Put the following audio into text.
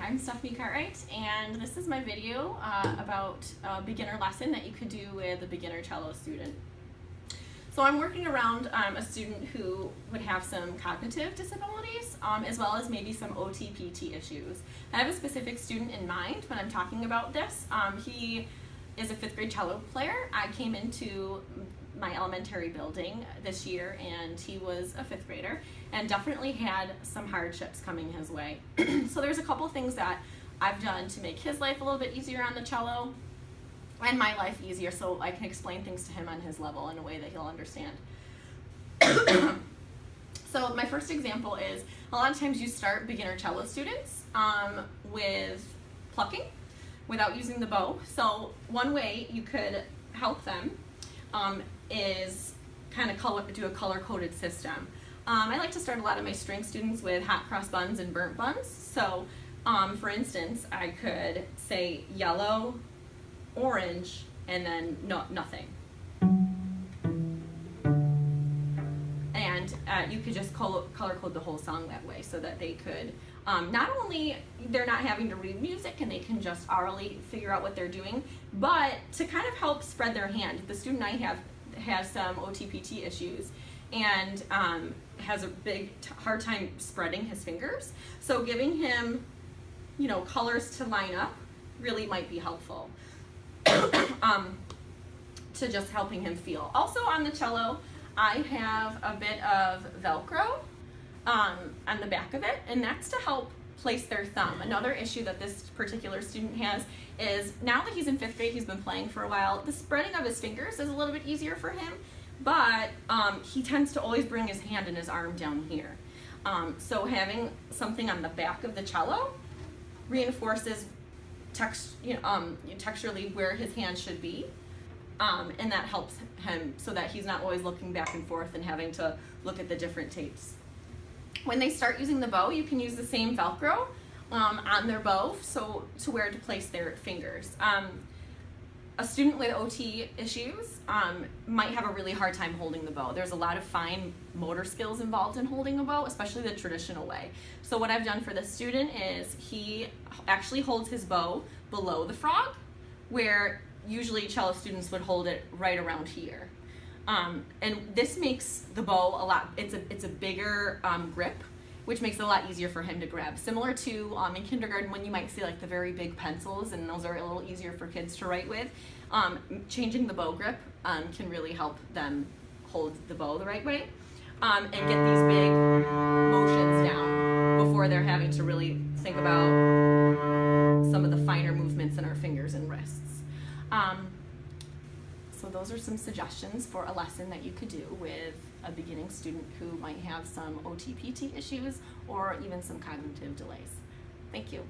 I'm Stephanie Cartwright, and this is my video about a beginner lesson that you could do with a beginner cello student. So I'm working around a student who would have some cognitive disabilities, as well as maybe some OT/PT issues. I have a specific student in mind when I'm talking about this. He is a 5th grade cello player. I came into my elementary building this year, and he was a 5th grader and definitely had some hardships coming his way. So there's a couple things that I've done to make his life a little bit easier on the cello and my life easier, so I can explain things to him on his level in a way that he'll understand. So my first example is, a lot of times you start beginner cello students with plucking without using the bow. So one way you could help them is kind of do a color-coded system. I like to start a lot of my string students with hot cross buns and burnt buns. So for instance, I could say yellow, orange, and then nothing. And you could just color code the whole song that way, so that they could, not only they're not having to read music and they can just orally figure out what they're doing, but to kind of help spread their hand. The student I have has some OT/PT issues and has a hard time spreading his fingers. So giving him, colors to line up really might be helpful to just helping him feel. Also on the cello, I have a bit of Velcro on the back of it, and that's to help place their thumb. Another issue that this particular student has is, now that he's in 5th grade, he's been playing for a while, the spreading of his fingers is a little bit easier for him, but he tends to always bring his hand and his arm down here. So having something on the back of the cello reinforces texturally where his hand should be, and that helps him so that he's not always looking back and forth and having to look at the different tapes. When they start using the bow, you can use the same Velcro on their bow, so to where to place their fingers. A student with OT issues might have a really hard time holding the bow. There's a lot of fine motor skills involved in holding a bow, especially the traditional way. So what I've done for this student is he actually holds his bow below the frog, where usually cello students would hold it right around here. And this makes the bow it's a bigger grip, which makes it a lot easier for him to grab. Similar to in kindergarten, when you might see like the very big pencils, and those are a little easier for kids to write with. Changing the bow grip can really help them hold the bow the right way, and get these big motions down before they're having to really think about some of the finer movements in our fingers and wrists. So those are some suggestions for a lesson that you could do with a beginning student who might have some OT/PT issues or even some cognitive delays. Thank you.